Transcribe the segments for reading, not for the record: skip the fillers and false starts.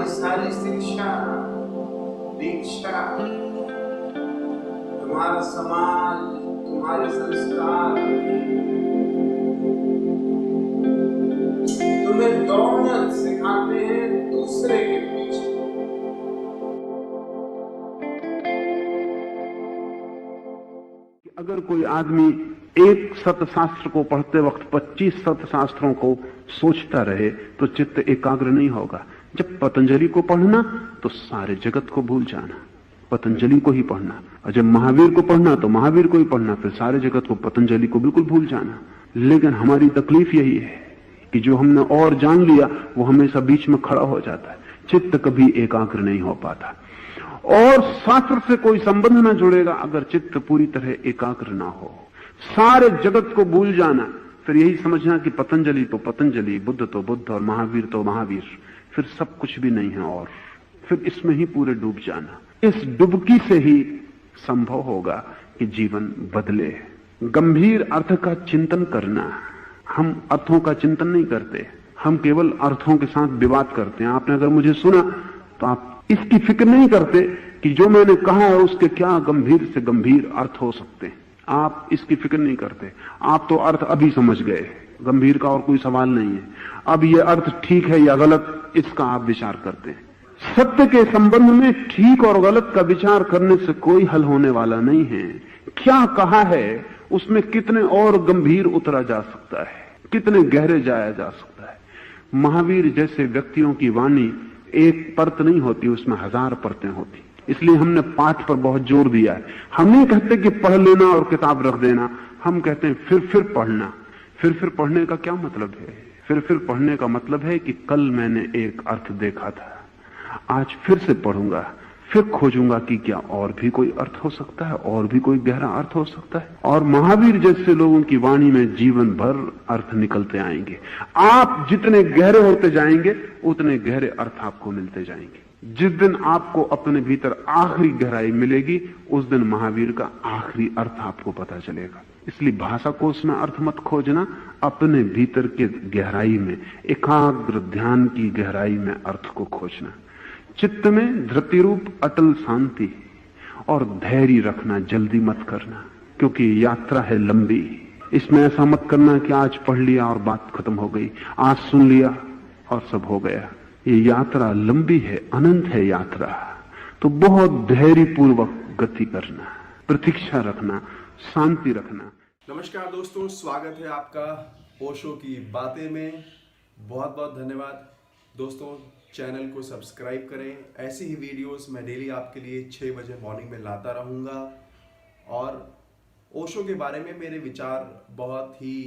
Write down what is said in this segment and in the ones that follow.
तुम्हारी सारी शिक्षा दीक्षा, तुम्हारा समाज, तुम्हारे संस्कार तुम्हें दौड़ना सिखाते हैं दूसरे के पीछे। अगर कोई आदमी एक सतशास्त्र को पढ़ते वक्त 25 सतशास्त्रों को सोचता रहे तो चित्त एकाग्र नहीं होगा। जब पतंजलि को पढ़ना तो सारे जगत को भूल जाना, पतंजलि को ही पढ़ना। और जब महावीर को पढ़ना तो महावीर को ही पढ़ना, फिर सारे जगत को, पतंजलि को बिल्कुल भूल जाना। लेकिन हमारी तकलीफ यही है कि जो हमने और जान लिया वो हमेशा बीच में खड़ा हो जाता है, चित्त कभी एकाग्र नहीं हो पाता। और शास्त्र से कोई संबंध न जुड़ेगा अगर चित्त पूरी तरह एकाग्र ना हो। सारे जगत को भूल जाना, फिर यही समझना कि पतंजलि तो पतंजलि, बुद्ध तो बुद्ध और महावीर तो महावीर, फिर सब कुछ भी नहीं है। और फिर इसमें ही पूरे डूब जाना। इस डुबकी से ही संभव होगा कि जीवन बदले। गंभीर अर्थ का चिंतन करना। हम अर्थों का चिंतन नहीं करते, हम केवल अर्थों के साथ विवाद करते हैं। आपने अगर मुझे सुना तो आप इसकी फिक्र नहीं करते कि जो मैंने कहा है उसके क्या गंभीर से गंभीर अर्थ हो सकते हैं। आप इसकी फिक्र नहीं करते, आप तो अर्थ अभी समझ गए, गंभीर का और कोई सवाल नहीं है। अब ये अर्थ ठीक है या गलत, इसका आप विचार करते हैं। सत्य के संबंध में ठीक और गलत का विचार करने से कोई हल होने वाला नहीं है। क्या कहा है उसमें कितने और गंभीर उतरा जा सकता है, कितने गहरे जाया जा सकता है। महावीर जैसे व्यक्तियों की वाणी एक परत नहीं होती, उसमें 1000 परतें होती। इसलिए हमने पाठ पर बहुत जोर दिया है। हम नहीं कहते कि पढ़ लेना और किताब रख देना, हम कहते हैं फिर पढ़ना। फिर पढ़ने का क्या मतलब है? फिर पढ़ने का मतलब है कि कल मैंने एक अर्थ देखा था, आज फिर से पढ़ूंगा, फिर खोजूंगा कि क्या और भी कोई अर्थ हो सकता है, और भी कोई गहरा अर्थ हो सकता है। और महावीर जैसे लोगों की वाणी में जीवन भर अर्थ निकलते आएंगे। आप जितने गहरे होते जाएंगे उतने गहरे अर्थ आपको मिलते जाएंगे। जिस दिन आपको अपने भीतर आखिरी गहराई मिलेगी उस दिन महावीर का आखिरी अर्थ आपको पता चलेगा। इसलिए भाषा कोश में अर्थ मत खोजना, अपने भीतर के गहराई में, एकाग्र ध्यान की गहराई में अर्थ को खोजना। चित्त में धृति रूप अटल शांति और धैर्य रखना, जल्दी मत करना, क्योंकि यात्रा है लंबी। इसमें ऐसा मत करना कि आज पढ़ लिया और बात खत्म हो गई, आज सुन लिया और सब हो गया। ये यात्रा लंबी है, अनंत है यात्रा। तो बहुत धैर्य पूर्वक गति करना, प्रतीक्षा रखना, शांति रखना। नमस्कार दोस्तों, स्वागत है आपका ओशो की बातें में। बहुत बहुत धन्यवाद दोस्तों। चैनल को सब्सक्राइब करें। ऐसी ही वीडियोस मैं डेली आपके लिए 6 बजे मॉर्निंग में लाता रहूँगा। और ओशो के बारे में मेरे विचार बहुत ही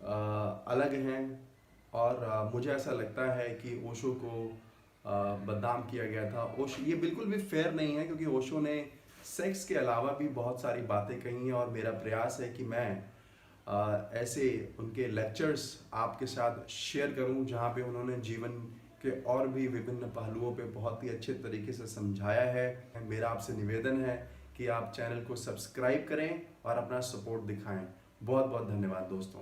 अलग हैं। और मुझे ऐसा लगता है कि ओशो को बदनाम किया गया था। ओशो ये बिल्कुल भी फेयर नहीं है, क्योंकि ओशो ने सेक्स के अलावा भी बहुत सारी बातें कही हैं। और मेरा प्रयास है कि मैं ऐसे उनके लेक्चर्स आपके साथ शेयर करूं जहां पे उन्होंने जीवन के और भी विभिन्न पहलुओं पे बहुत ही अच्छे तरीके से समझाया है। मेरा आपसे निवेदन है कि आप चैनल को सब्सक्राइब करें और अपना सपोर्ट दिखाएं। बहुत बहुत धन्यवाद दोस्तों।